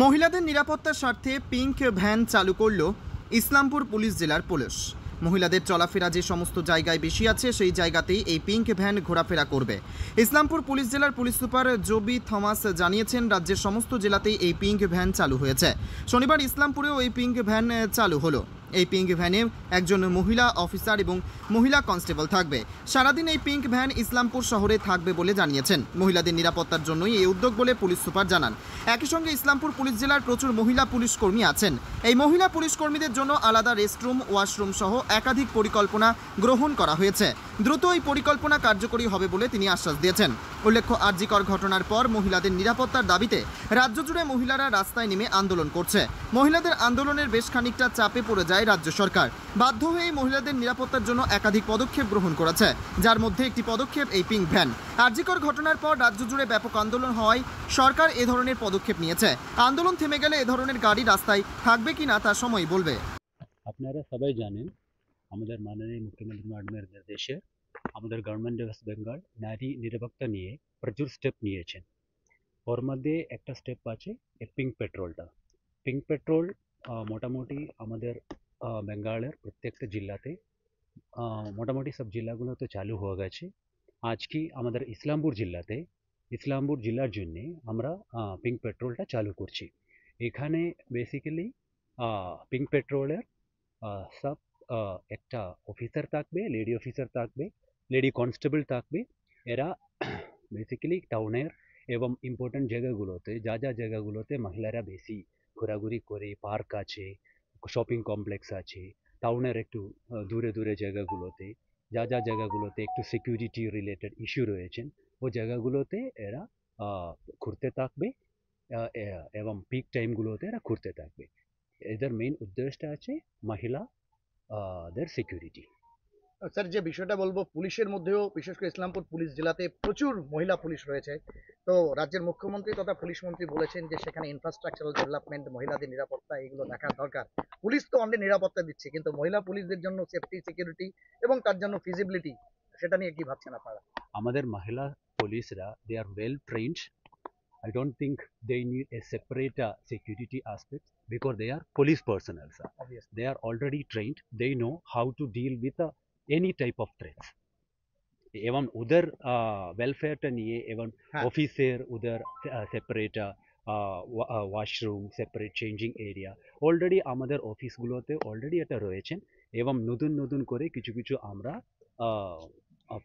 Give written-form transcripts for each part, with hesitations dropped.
মহিলাদের নিরাপত্তার স্বার্থে পিঙ্ক ভ্যান চালু করল ইসলামপুর পুলিশ জেলার পুলিশ। মহিলাদের চলাফেরা যে সমস্ত জায়গায় বেশি আছে সেই জায়গাতেই এই পিঙ্ক ভ্যান ঘোরাফেরা করবে। ইসলামপুর পুলিশ জেলার পুলিশ সুপার জবি থমাস জানিয়েছেন, রাজ্যের সমস্ত জেলাতেই এই পিঙ্ক ভ্যান চালু হয়েছে। শনিবার ইসলামপুরেও এই পিঙ্ক ভ্যান চালু হলো। এই পিঙ্ক ভ্যানে একজন মহিলা অফিসার এবং মহিলা কনস্টেবল থাকবে। সারাদিন এই পিঙ্ক ভ্যান ইসলামপুর শহরে থাকবে বলে জানিয়েছেন। মহিলাদের নিরাপত্তার জন্যই এই উদ্যোগ বলে পুলিশ সুপার জানান। একই সঙ্গে ইসলামপুর পুলিশ জেলার প্রচুর মহিলা পুলিশ কর্মী আছেন। এই মহিলা পুলিশ কর্মীদের জন্য আলাদা রেস্টরুম, ওয়াশরুম সহ একাধিক পরিকল্পনা গ্রহণ করা হয়েছে। দ্রুত এই পরিকল্পনা কার্যকরী হবে বলে তিনি আশ্বাস দিয়েছেন। উল্লেখ্য, আরজিকর ঘটনার পর মহিলাদের নিরাপত্তার দাবিতে রাজ্য জুড়ে মহিলারা রাস্তায় নেমে আন্দোলন করছে। মহিলাদের আন্দোলনের বেশ খানিকটা চাপে পড়ে যায় রাজ্য সরকার। বাধ্য হয়ে মহিলাদের নিরাপত্তার জন্য একাধিক পদক্ষেপ গ্রহণ করেছে, যার মধ্যে একটি পদক্ষেপ এই পিঙ্ক ভ্যান। আরজিকর ঘটনার পর রাজ্য জুড়ে ব্যাপক আন্দোলন হওয়ায় সরকার এ ধরনের পদক্ষেপ নিয়েছে। আন্দোলন থেমে গেলে এ ধরনের গাড়ি রাস্তায় থাকবে কিনা তা সময় বলবে। আপনারা সবাই জানেন, আমাদের মাননীয় মুখ্যমন্ত্রী ম্যাডামের নির্দেশে আমাদের গভর্নমেন্ট অফ ওয়েস্ট বেঙ্গল নারী নিরাপত্তা নিয়ে প্রচুর স্টেপ নিয়েছেন। ওর মধ্যে একটা স্টেপ আছে পিঙ্ক পেট্রোলটা। পিঙ্ক পেট্রোল মোটামুটি আমাদের বেঙ্গলের প্রত্যেকটা জেলাতে মোটামুটি সব জেলাগুলোতে চালু হয়ে গেছে। আজকে আমাদের ইসলামপুর জেলার জন্য আমরা পিঙ্ক পেট্রোলটা চালু করছি। এখানে বেসিক্যালি পিঙ্ক পেট্রোলের সব একটা অফিসার থাকবে, লেডি কনস্টেবল থাকবে। এরা বেসিক্যালি টাউনের এবং ইম্পর্টেন্ট জায়গাগুলোতে যা জায়গাগুলোতে মহিলারা বেশি ঘোরাঘুরি করে, পার্ক আছে, শপিং কমপ্লেক্স আছে, টাউনের একটু দূরে জায়গাগুলোতে যা জায়গাগুলোতে একটু সিকিউরিটি রিলেটেড ইস্যু রয়েছেন, ওই জায়গাগুলোতে এরা ঘুরতে থাকবে এবং পিক টাইমগুলোতে এরা ঘুরতে থাকবে। এদের মেইন উদ্দেশ্যটা আছে মহিলাদের সিকিউরিটি। স্যার, যে বিষয়টা বলবো, পুলিশের মধ্যেও বিশেষ করে ইসলামপুর পুলিশ জেলাতে প্রচুর মহিলা পুলিশ রয়েছে। তো রাজ্যের মুখ্যমন্ত্রী তথা পুলিশ মন্ত্রী বলেছেন যে সেখানে ইনফ্রাস্ট্রাকচারাল ডেভেলপমেন্ট, মহিলাদের নিরাপত্তা, এগুলো দেখার দরকার। পুলিশ তো অনেক নিরাপত্তা দিচ্ছে, কিন্তু মহিলা পুলিশদের জন্য সেফটি, সিকিউরিটি এবং তার জন্য ফিজিবিলিটি, সেটা নিয়ে কি ভাবছেন আপনারা? আমাদের মহিলা পুলিশরা they are well trained. I don't think they need a separate security aspect because they are police personnel, sir. Obviously. They are already trained. They know how to deal with any type of threats. Even other welfare ta niye, even officer other separate washroom, separate changing area already আমাদের অফিসগুলোতে already এটা রয়েছেন। এবং নতুন করে কিছু আমরা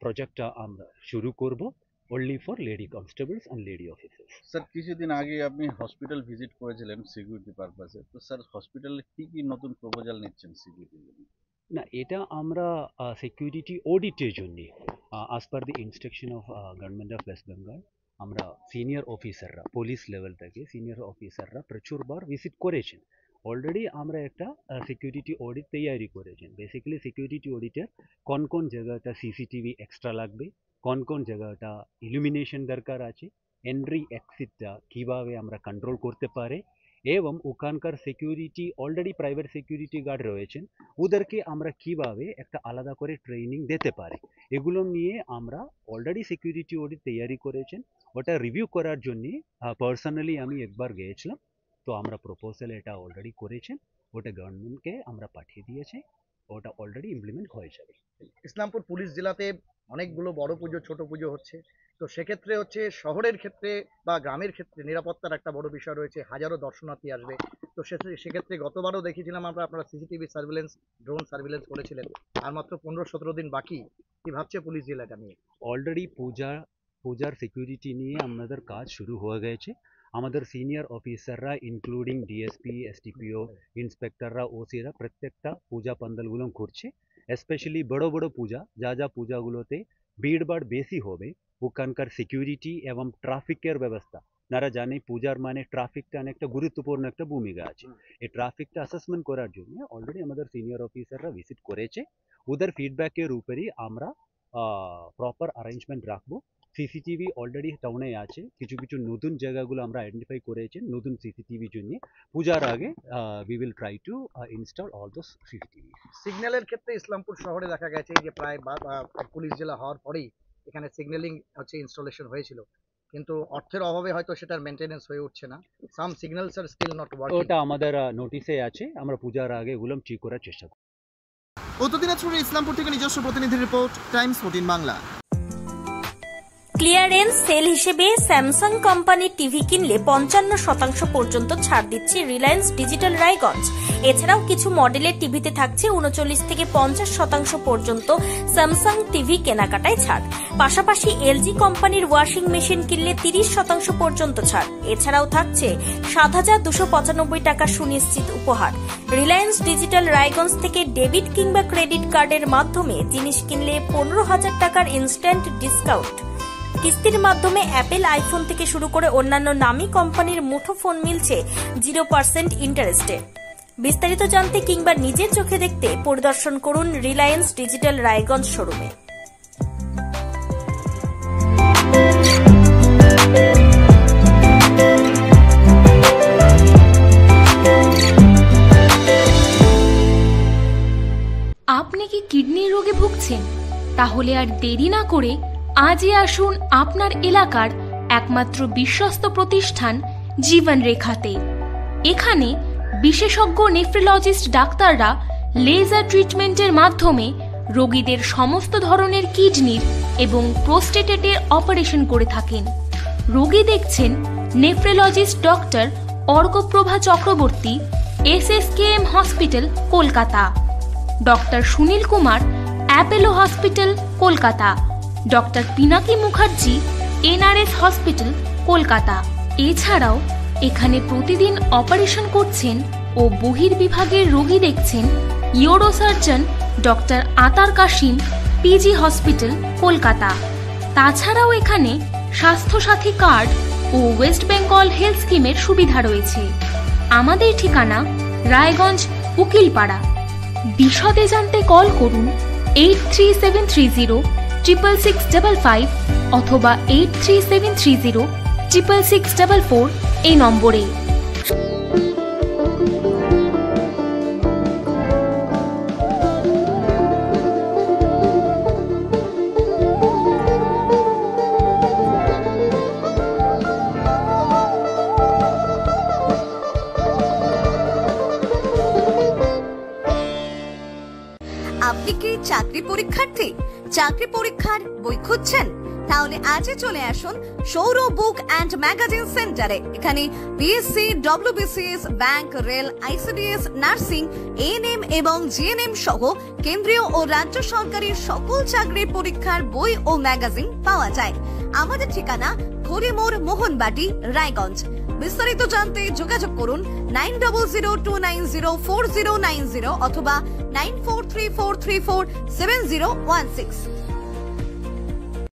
প্রজেক্টটা আমরা শুরু করব only for lady constables and lady officers. Sir, কিছুদিন আগে আপনি হসপিটাল ভিজিট করেছিলেন সিকিউরিটি পারপাসে। তো স্যার, হসপিটালে কি নতুন প্রপোজাল নিচ্ছেন সিকিউরিটির জন্য? না, এটা আমরা সিকিউরিটি অডিটের জন্য as per the instruction of government of West Bengal আমরা সিনিয়র অফিসাররা, পুলিশ লেভেল থেকে সিনিয়র অফিসাররা প্রচুরবার ভিজিট করেছেন। অলরেডি আমরা একটা সিকিউরিটি অডিট তৈরি করেছেন। বেসিক্যালি সিকিউরিটি অডিটের কোন জায়গাটা সিসিটিভি এক্সট্রা লাগবে, কোন জায়গাটা ইলুমিনেশন দরকার আছে, এন্ট্রি এক্সিটটা কিভাবে আমরা কন্ট্রোল করতে পারে, এবং ওখানকার security already private security guard রয়েছেন, ওদেরকে আমরা কিভাবে একটা আলাদা করে ট্রেনিং দিতে পারি, এগুলো নিয়ে আমরা অলরেডি সিকিউরিটি অডিট তৈরি করেছেন। ওটা রিভিউ করার জন্য পার্সোনালি আমি একবার গিয়েছিলাম। তো আমরা প্রপোজাল এটা অলরেডি করেছেন, ওটা গভর্নমেন্টকে আমরা পাঠিয়ে দিয়েছি, ওটা অলরেডি ইমপ্লিমেন্ট হয়ে যাবে। ইসলামপুর পুলিশ জেলাতে অনেকগুলো বড় পুজো, ছোট পুজো হচ্ছে। তো সেক্ষেত্রে হচ্ছে শহরের ক্ষেত্রে বা গ্রামের ক্ষেত্রে নিরাপত্তার একটা বড় বিষয় রয়েছে। হাজারো দর্শনার্থী আসবে। তো সেক্ষেত্রে গতবারও দেখেছিলাম আপনারা সিসিটিভি সার্ভিলেন্স, ড্রোন সার্ভিলেন্স করেছিলেন। আর মাত্র 15-17 দিন বাকি। কি ভাবছে পুলিশ জেলাটা নিয়ে? অলরেডি পূজার সিকিউরিটি নিয়ে আমাদের কাজ শুরু হয়ে গেছে। আমাদের সিনিয়র অফিসাররা ইনক্লুডিং ডিএসপি, এসটিপিও, ইন্সপেক্টররা, ওসিরা প্রত্যেকটা পূজা প্যান্ডেলগুলো ঘুরছে। স্পেশালি বড় পূজা, যা পূজাগুলোতে ভিড়ভাড় বেশি হবে, ওখানকার সিকিউরিটি এবং ট্রাফিকের ব্যবস্থা। আপনারা জানেন পূজার মানে ট্রাফিকটা অনেকটা গুরুত্বপূর্ণ একটা ভূমিকা আছে। এই ট্রাফিকটা অ্যাসেসমেন্ট করার জন্য অলরেডি আমাদের সিনিয়র অফিসাররা ভিজিট করেছে। ওদের ফিডব্যাকের উপরই আমরা প্রপার অ্যারেঞ্জমেন্ট রাখবো। সিসিটিভি অলরেডি টাউনে আছে, কিছু নতুন জায়গাগুলো আমরা আইডেন্টিফাই করেছি নতুন সিসিটিভির জন্য। পূজার আগে we will try to install all those CCTV. সিগন্যালের ক্ষেত্রে ইসলামপুর শহরে দেখা গেছে যে প্রায় পুলিশ জেলা হওয়ার পরেই এখানে সিগন্যালিং হচ্ছে ইনস্টলেশন হয়েছিল। কিন্তু অর্থের অভাবে হয়তো সেটার মেনটেনেন্স হয়ে উঠছে না। Some signals are still not working. ওটা আমাদের নোটিশে আছে, আমরা পূজার আগে এগুলো ঠিক করার চেষ্টা করব। উত্তর দিনাজপুরের ইসলামপুর থেকে নিজস্ব প্রতিনিধির report, Times 14 Bangla. Clearance sale হিসেবে স্যামসাং কোম্পানির টিভি কিনলে 55% পর্যন্ত ছাড় দিচ্ছে রিলায়েন্স ডিজিটাল রায়গঞ্জ। এছাড়াও কিছু মডেলের টিভিতে থাকছে 39 থেকে 50% পর্যন্ত স্যামসাং টিভি কেনাকাটায় ছাড়। পাশাপাশি এলজি কোম্পানির ওয়াশিং মেশিন কিনলে 30% পর্যন্ত ছাড়। এছাড়াও থাকছে 7,295 টাকা সুনিশ্চিত উপহার। রিলায়েন্স ডিজিটাল রায়গঞ্জ থেকে ডেবিট কিংবা ক্রেডিট কার্ডের মাধ্যমে জিনিস কিনলে 15,000 টাকার ইনস্ট্যান্ট ডিসকাউন্ট। কিস্তির মাধ্যমে অ্যাপেল আইফোন থেকে শুরু করে অন্যান্য নামী কোম্পানির মুঠোফোন মিলছে 0% ইন্টারেস্টে। বিস্তারিত জানতে কিংবা নিজের চোখে দেখতে পরিদর্শন করুন রিলায়েন্স ডিজিটাল রায়গঞ্জ শোরুমে। আপনি কি কিডনির রোগে ভুগছেন? তাহলে আর দেরি না করে আজই আসুন আপনার এলাকার একমাত্র বিশ্বস্ত প্রতিষ্ঠান জীবন রেখাতে। এখানে বিশেষজ্ঞ নেফ্রোলজিস্ট ডাক্তাররা লেজার ট্রিটমেন্টের মাধ্যমে রোগীদের সমস্ত ধরনের কিডনির এবং প্রোস্টেটের অপারেশন করে থাকেন। রোগী দেখছেন nephrologist doctor Arkaprabha Chakraborty, SSKM hospital, Kolkata. Doctor Sunil Kumar, Apollo hospital, Kolkata. Doctor Pinaki Mukherjee, NRS hospital, Kolkata. এছাড়াও এখানে প্রতিদিন অপারেশন করছেন ও বহির্বিভাগের রোগী দেখছেন ইউরোসার্জন ডক্টর আতার কাশিম, PG হসপিটাল, কলকাতা। তাছাড়াও এখানে স্বাস্থ্যসাথী কার্ড ও ওয়েস্ট বেঙ্গল হেলথ স্কিমের সুবিধা রয়েছে। আমাদের ঠিকানা রায়গঞ্জ, উকিলপাড়া। বিশদে জানতে কল করুন 8373066655 অথবা 8373066644 এই নম্বরে। আপনি কি চাকরি পরীক্ষার্থী? চাকরি পরীক্ষার বই খুঁজছেন? তাহলে আজই চলে আসুন সৌর বুক অ্যান্ড ম্যাগাজিন সেন্টারে। এখানে BSc, WBCS, bank, rail, ICDS, nursing, ANM এবং GNM সহ কেন্দ্রীয় ও রাজ্য সরকারি সকল চাকরির পরীক্ষার বই ও ম্যাগাজিন পাওয়া যায়। আমাদের ঠিকানা হরিমোড়, মোহনবাটি, রায়গঞ্জ। বিস্তারিত জানতে যোগাযোগ করুন 9002904090 অথবা 9434347016।